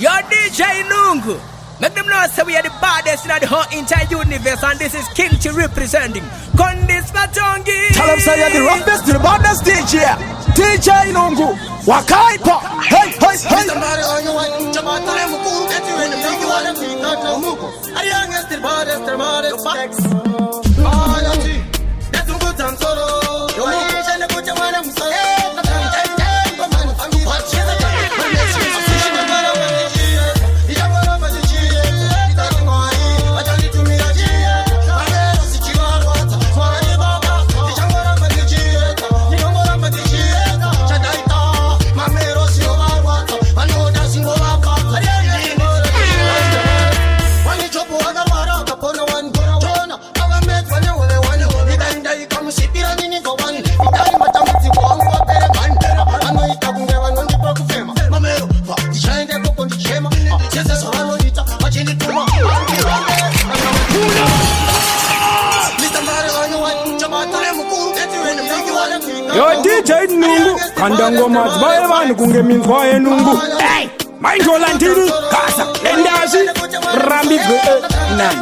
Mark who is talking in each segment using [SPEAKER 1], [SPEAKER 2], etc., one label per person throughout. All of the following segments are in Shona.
[SPEAKER 1] Your DJ Nungu. Make them know say we are the baddest in the whole entire universe, and this is King Chi representing Kondis Matongi.
[SPEAKER 2] Tell them say you're the roughest, the baddest DJ. DJ Nungu. Wakaipa. Hey, hey, hey.
[SPEAKER 3] Yo DJ Nungu, kandango mazbaye vanu kunge minzwaye Nungu. Hey, mainjo lantini, kasa, endazi, rambi nan.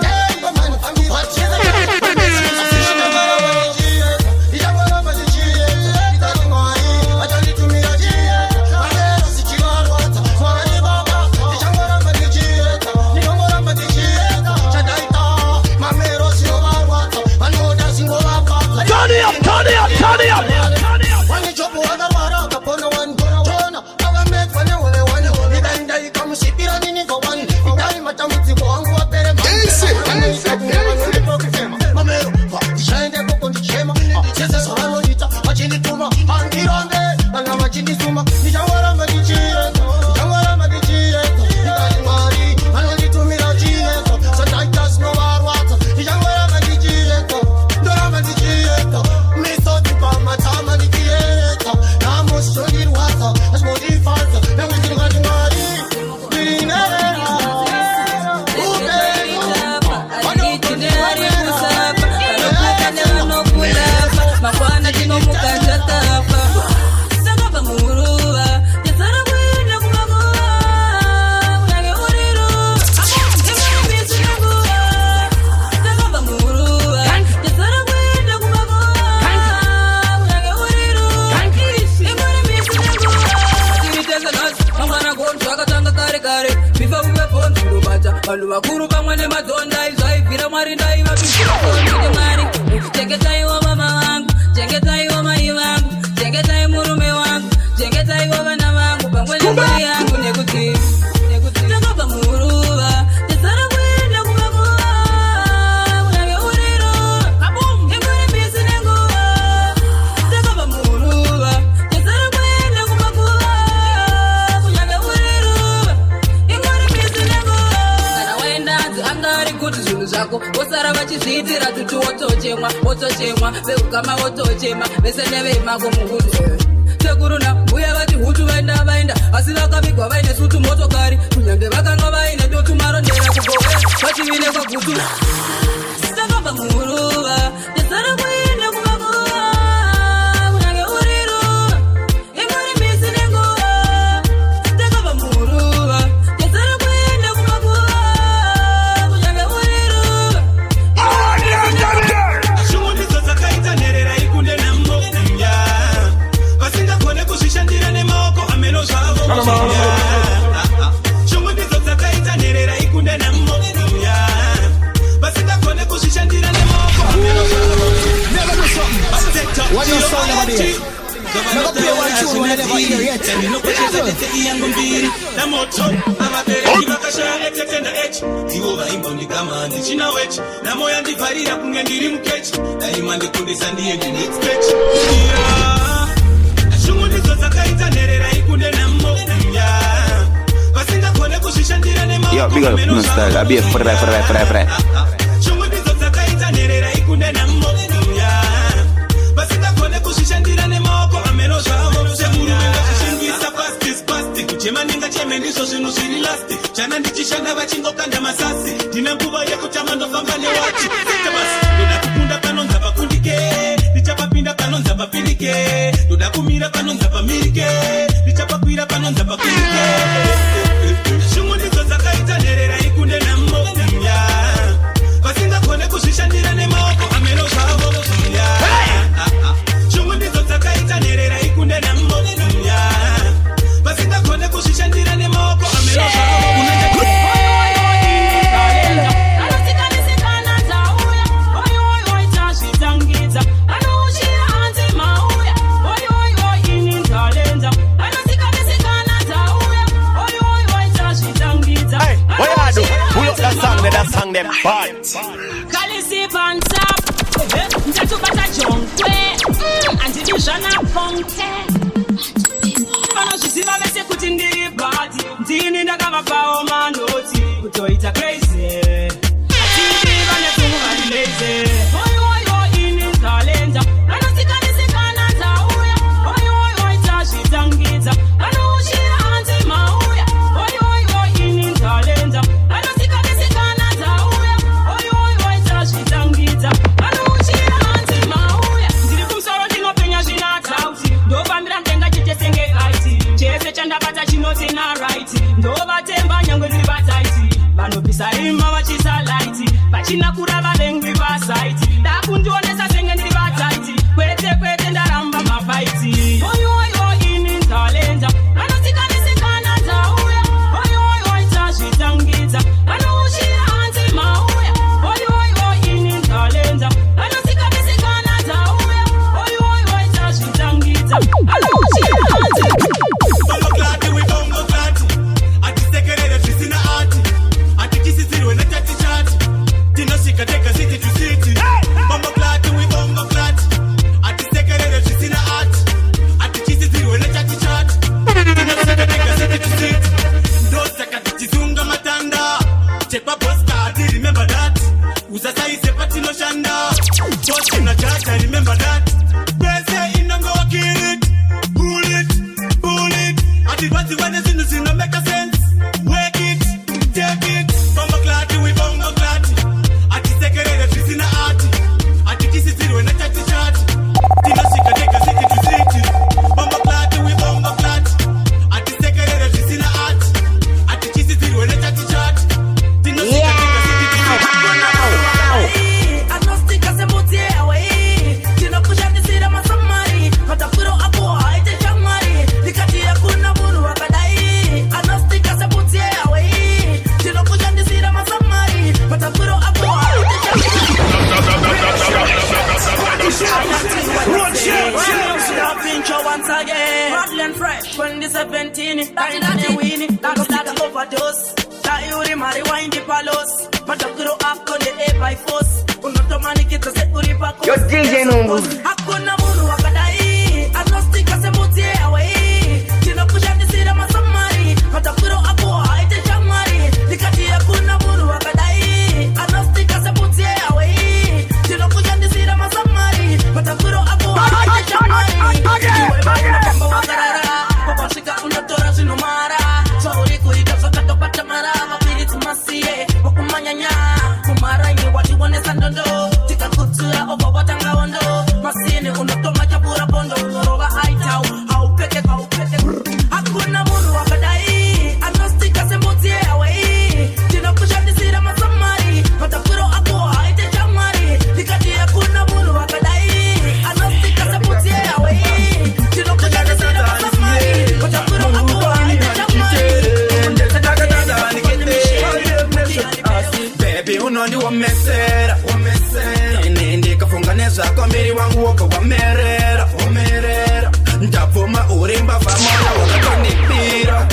[SPEAKER 2] Turn it up.
[SPEAKER 4] Yo, big up no style. I be a fry.
[SPEAKER 5] Kumira panonza pamirike, lichapa kuira panonza pamirike. them bad.
[SPEAKER 6] Kalisi pants up. Ntatu bata jonkwe. Anti-vision funke. Panoshisiva vese kuti ndiri badi. Ndini ndakavapao manoti. Kutoita crazy. Atindi vane tungu vari lazy. Oyo ini talenta. Anosikanizikana tauya. Oyo tashitangidza. Anoshira anti mauya. Oyo ini talenta. Anosikanizikana tauya. Oyo tashitangidza. Anoshira anti mauya. Ndiri kumsoro ndinopenya zvinatauti. Ndovambira mtenga chitesenge aiti. Chese chandabata chinoti na right. Ndovatemba nyangwe ndiri bataiti. Vanopisa ima vachisa light. Vachina kurava vengwi vasaiti. Ndakundionesa senge ndiri bataiti. Kwete ndaramba mafaiti. Oyo ini talenta. Anosikanizikana tauya. Oyo tashitangidza. Anoshira anti mauya. Oyo ini talenta. Anosikanizikana tauya. Oyo tashitangidza. Anoshira anti.
[SPEAKER 7] Bombo klati we bombo klati. Atisekerere trisina ati. Atikisisirwe na chati chati. Tinoshika teka city to city. Bombo klati we bombo klati. Atisekerere trisina ati. Atikisisirwe na chati chati. Tinoshika teka city to city. Ndosaka tichizunga matanda. Chepa posta remember that. Uzasaise patino shanda. Posta na chata remember that. Pese inongo wakirit. Pull it. Ati when it's in the scene, no make a sense. Wake it, take it. Bombo klati we bombo klati. Ati sekerere trisina ati. Ati kisisirwe na chati chati. Tinoshika teka city to city. Bombo klati we bombo klati. Ati sekerere trisina ati. Ati kisisirwe na chati chati. Tinoshika teka city to city.
[SPEAKER 8] Agnostica se mutie away. Tino kusha nisira masamari. Matafuro apo haite chamari. Likati ya kuna munu wakadai. Agnostica se mutie away. Tino kusha nisira masamari. Matafuro apo haite once again. Rockland Fresh 2017. That's winning. That's overdose. Tayuri marijuana the palos. Matafuro ako the A by force. Unotomani kita se uripa ko.
[SPEAKER 9] Yo DJ Nungu.
[SPEAKER 8] Hakuna munu wakadai. Agnostica se mutie away. Tino kusha nisira masamari. Matafuro ako haite chamari. Likati ya kuna munu wakadai. Agnostica se mutie away. Tino kusha nisira masamari. Matafuro ako haite chamari. Iwe bana kamba wakarara. Papashika unatora sinumara. Sauri kuiga sakato patamara. Mapiriti masiye. Wakumanyanya. Kumara ini watiwane sandondo. Tika kutura oba watanga wondo. Masini unatoma jabura bondo. Roga aitau. Haupeke. Hakuna munu wakadai. Agnostica se mutie away. Tino kusha nisira masamari. Matafuro ako haite chamari. Likati ya kuna munu wakadai. Agnostica se mutie away. Tino kusha nisira masamari. Matafuro ako haite chamari.
[SPEAKER 2] Baby unoni wamesera Nindi kafungane zako mbiri wangu wako wamerera Ndapuma urimba famola wakatonipira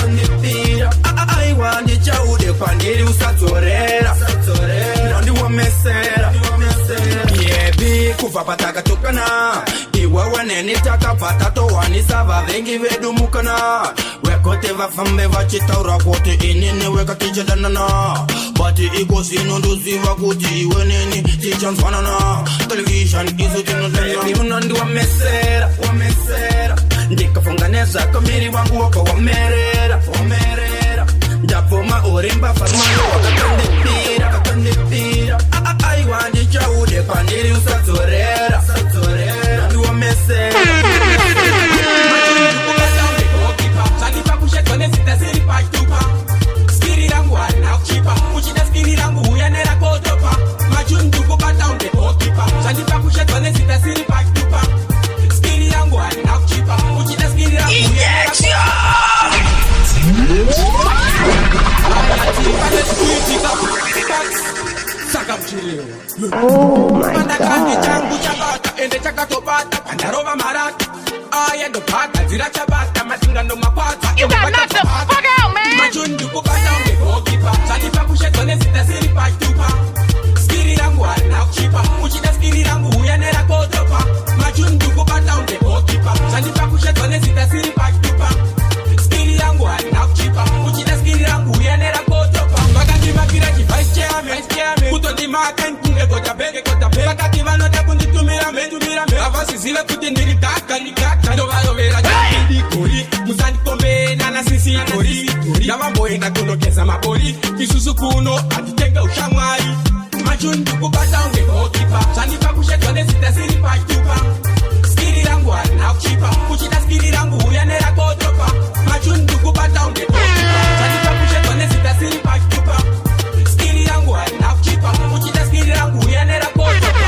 [SPEAKER 2] Aiwa ndichaude pandiri usatorera Nindi wamesera Yebi kufa pataka tukana Iwa waneni taka patato wanisava vengi vedu mukana Wekote vafambe vachitaura kote inini weka tijadanana Bati iko sinu nduziva kuti iwe nini tichanswanana Television izu tinodana Unandi wamesera Ndikafunganeza kamiri wangu wako wamerera Ndapuma urimba famalo wakatondipira Aiwa ndichaude pandiri usatorera Nandi wamesera
[SPEAKER 9] Oh my God.
[SPEAKER 10] You got knocked the fuck out, man.
[SPEAKER 7] Ile kuti nilitaka ndo valovera jambidi kori Musani kombe na sisi kori Yama boy na kunokeza mabori Kisusu kuno atitenga ushamwari Majuni tukubata unge gokipa Chanika kushetone sita siri pachupa Skiri rangu na uchipa Kuchita skiri rangu uyanera kotropa Majuni tukubata unge gokipa Chanika kushetone sita siri pachupa Skiri rangu na uchipa Kuchita skiri rangu uyanera kotropa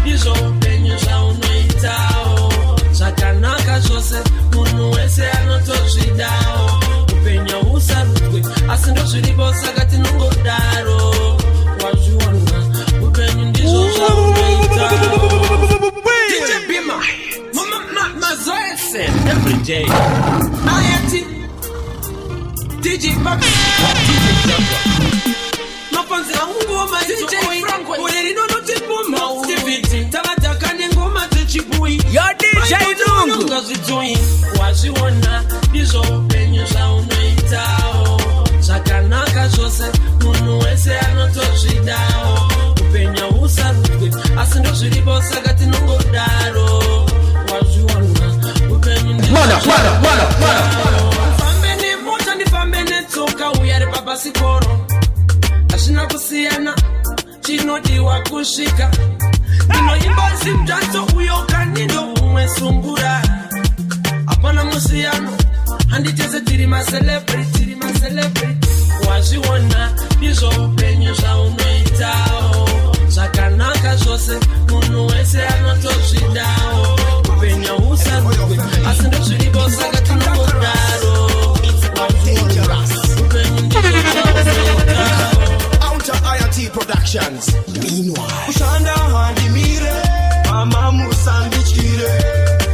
[SPEAKER 8] Izo penye za unoitao Sakanaka zose Munu wese anotozidao Upenya usarutwe Asindo zilipo sagati nungo daro Wajuana Upenye ndizo za unoitao
[SPEAKER 7] DJ Bima Mazoese Every day Ayati DJ Babi DJ Jumper Mapanzi la ngoma DJ Franco Ulerino notipuma Stiviti Talataka ni ngoma zichibui
[SPEAKER 1] Yo DJ Nungu
[SPEAKER 8] Waziwana Izo penye za unoitao Sakanaka zose Munu wese anotozidao Upenya usarutwe Asindo zilipo sagati nungo daro Waziwana Upenye ndizo Fambene mota ni fambene toka Uyare baba sikoro Ashina kusiana Chino diwa kushika Nino imbazi mjanto uyoka nindo umesungura Apana musiano Handiteze tirima celebrity Waziwana Izo penye za unoitao Sakanaka zose Munu wese anotozidao Upenya usarutwe Asindo zilipo sagati nungo daro Waziwana Upenye ndizo
[SPEAKER 2] Outer IRT Productions. Meanwhile,
[SPEAKER 7] Kushanda handi mire Mama musandi chire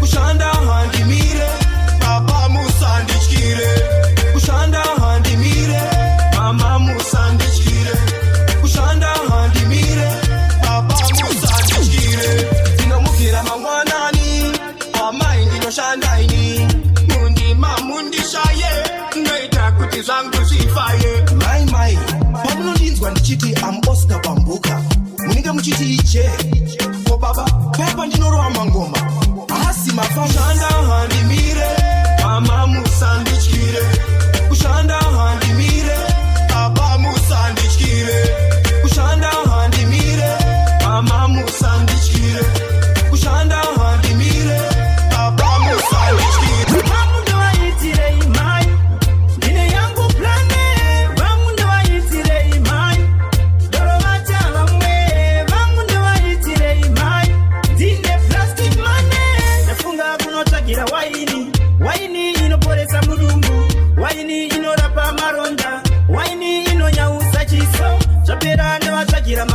[SPEAKER 7] Kushanda handi mire Baba musandi chire Kushanda handi mire Mama musandi chire Kushanda handi mire Baba musandi chire Zino mukira mangwanani Amaindi no shandaini Mundi mamundi shaye Noita kuti zangu sifaye
[SPEAKER 2] my Pablo Linzwa ndichiti am Oscar Bambuka Muninga mchiti iche Ko baba Pepa ndinoro wa mangoma Asi mafanga
[SPEAKER 7] Kushanda handi mire Mama musandi chire Kushanda handi mire Baba musandi chire Kushanda handi mire Mama musandi chire Kushanda handi mire Baba musandi chire
[SPEAKER 6] Vamundo waitire imai Nine yangu plane Vamundo waitire imai Doro vachala mwe Vamundo waitire imai Dine plastic money Nafunga kunotakira Waini inoporesa mudumbu Waini inorapa maronda Waini inonyausa chiso Chapera ndowatakira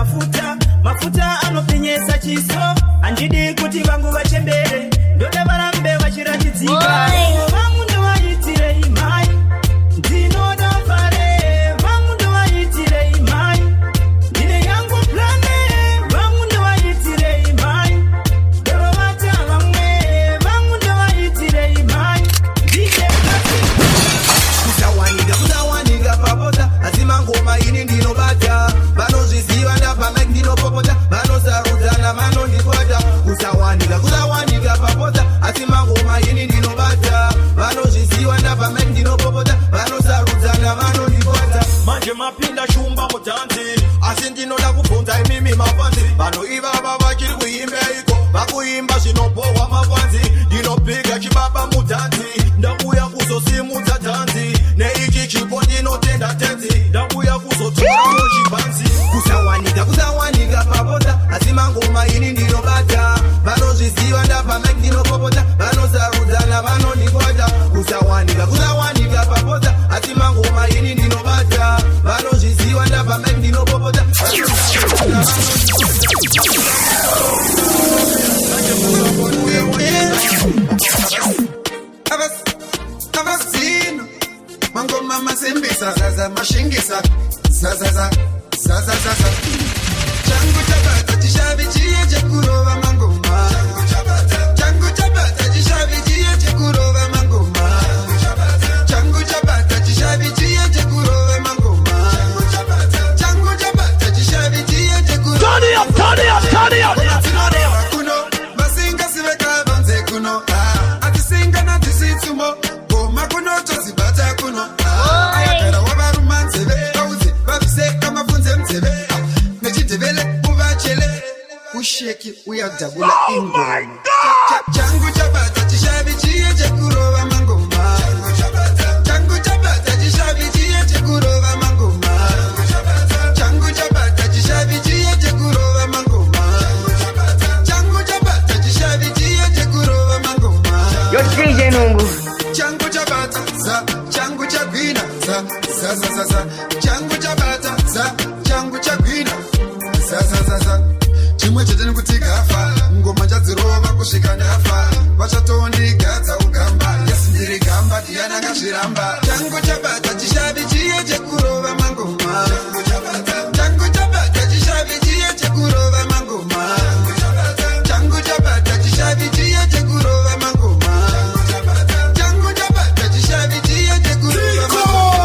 [SPEAKER 6] Mafuta anopenyesa chiso Andidi kuti vangu vachembere Ndoda varambe vachiratidzika Vamundo waitire imai Ndinoda fare Vamundo waitire imai Ndine yangu plane Vamundo waitire imai Doro vachala mwe Vamundo waitire imai Ndine
[SPEAKER 7] Kuzawanika papota Azima ngoma ini ndinobata Vanozviziva ndapameki ndinopopota Vanosarudzana vanondikwata Kuzawanika papota Azima ngoma ini ndinobata Vanozviziva ndapameki ndinopopota Vanosarudzana vanondikwata Manje mapinda shumba mutanzi Asi ndinoda kubvunza imimi mafanzi Vanhu ivava vachiri kuimbeiko Vakuimba zvinopohwa mafanzi Ndinopiga chibaba mutanzi Ndakuya kuzosimudza tanzi Neichi chipo ndinotenda tenzi Ndakuya kuzotora mochibanzi Kuzawanika papota Azima ngoma ini ndinobata Vanozviziva ndapameki ndinopopota Vanosarudzana vanondikwata Kuzawanika papota Azima ngoma ini ndinobata Vanozviziva ndapameki ndinopopota Avasino Mangoma masembisa Zaza mashingisa Zaza Changu chabata chishabi chiye chakurova mangoma Changu chabata chishabi chiye chakurova mangoma Changu chabata chishabi chiye chakurova mangoma Changu chabata chishabi chiye chakurova
[SPEAKER 2] turn it up.
[SPEAKER 7] Kuno
[SPEAKER 5] sumo Goma kuno tosi bata kuno Ayakara wabaruma nzebe Kauze babise kama funze mzebe Mechitebele mubachele Usheki uyagdagula ingoma Changu chabata chishabi chiye chekuroba mangoma Changu chabata chishabi chiye chekuroba mangoma Changu chabata chishabi chiye chekuroba mangoma Changu chabata chishabi chiye chekuroba mangoma
[SPEAKER 9] Yo DJ Nungu
[SPEAKER 5] Changu chabata za changu chagwina za changu chabata za changu chagwina za chimwe cheteni kuti gafa ngoma chadzirova kusvika ndafa vachatoondigadza ugamba yasindiri gamba ndiyana ngazviramba changu chabata chishavi chiye chekurova mangoma changu chabata chishavi chiye chekurova mangoma changu chabata chishavi chiye chekurova mangoma changu chabata chishavi chiye chekurova mangoma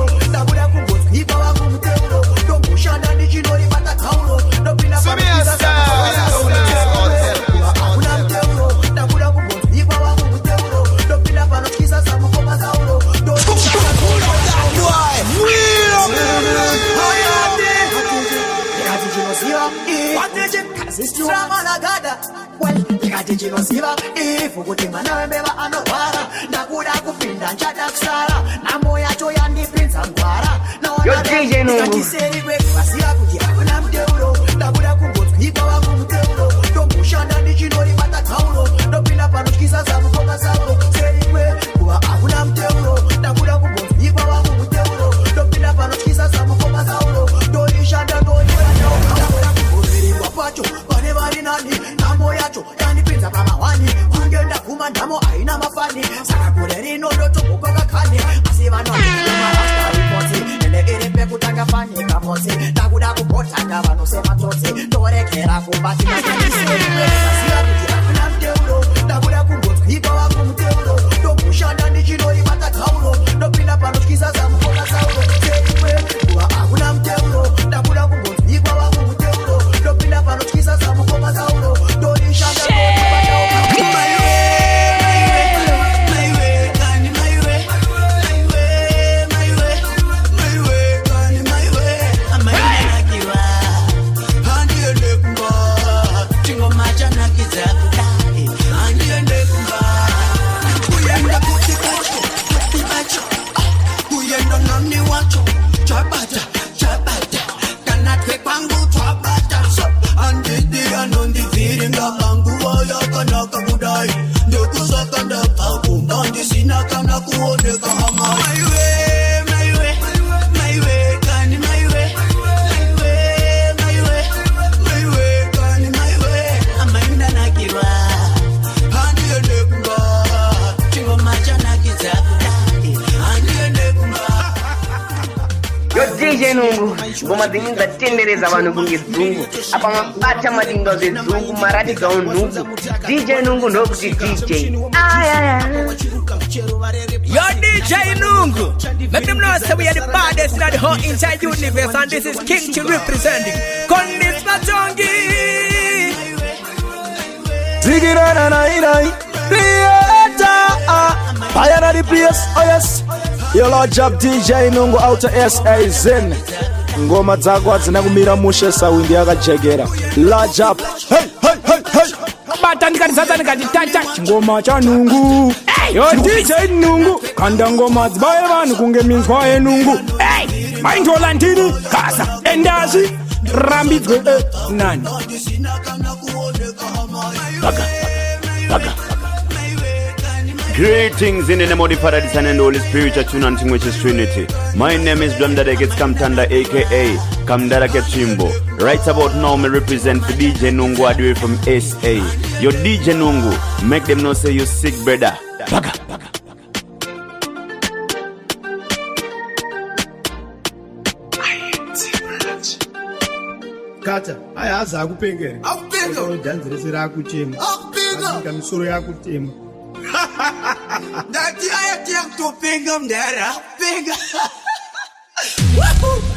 [SPEAKER 6] I ndati chinosiva ifu kuti mwana wembeva anorwara ndakuda kupinda nchada kusara namo yacho yandipinza ngwara naonatiseri kwekuvasiya kuti hakuna muteuro ndakuda kungodzwikwa wangu muteuro ndomboshanda ndichinoribata taulo ndopinda panotyisa zamukoma sauro seri kwekuva hakuna muteuro ndakuda kungodzwikwa wangu muteuro ndopinda panotyisa zamukoma sauro ndorishanda ndorirandaoakugoverengwa pacho pane vari nani namo yacho yandipinza pamahwani kunge ndaguma ndamo haina mafani saka kure rino ndotombokakakani asi vanoaaaipotsi ende iri pekutanga fanika motsi ndakuda kupotanga vanosematotsi torekera kubatinaaisiya kuti hakuna muteuro ndakuda kungodzwikwa wangu muteuro ndomboshanda ndichinoribata taulo ndopinda panotyisa zamukoma sauro seimwe kuva hakuna muteuro ndakuda kungodzwikwa wangu muteuro ndopinda panotyisa zamukoma sauro ndorishanda
[SPEAKER 9] DJ Nungu, ngoma zingi zatendereza vanhu kungezungu apa mabata madinga zezungu maradiga unungu DJ Nungu ndokuti DJ
[SPEAKER 1] Yo DJ Nungu, make them know say we are the baddest in the whole entire universe, and this is King Chi representing Kondis Matongi.
[SPEAKER 3] Zigirana nai creator fire na the place, oh yes. Yo Lord Job DJ Nungu out SA Zen ngoma dzako adzina kumira mushe sawindi yakajegera Lord Job hey bata ndikatizadza ndikati tata ngoma cha Nungu yo DJ Nungu kanda ngoma dzibaye vanhu kunge minzwa yenungu maindola ndini kasa endazi rambidzwe nani
[SPEAKER 4] Baga Greetings in the name of the Father, the Son, and the Holy Spirit, unity which is Trinity. My name is Blamdadeket Kamtanda, aka Kamdara Kechimbo. Right about now, me represent the DJ Nungu Adwe from SA. Your DJ Nungu, make them know say you sick, brother. Baga.
[SPEAKER 10] Kata, ayaza akupengere.
[SPEAKER 5] Akupenga.
[SPEAKER 10] Udanzirisira akuchema.
[SPEAKER 5] Akupenga.
[SPEAKER 10] Kamisoro yakutema.
[SPEAKER 5] Dati ayati yakutopinga mdara. Pinga. Woohoo!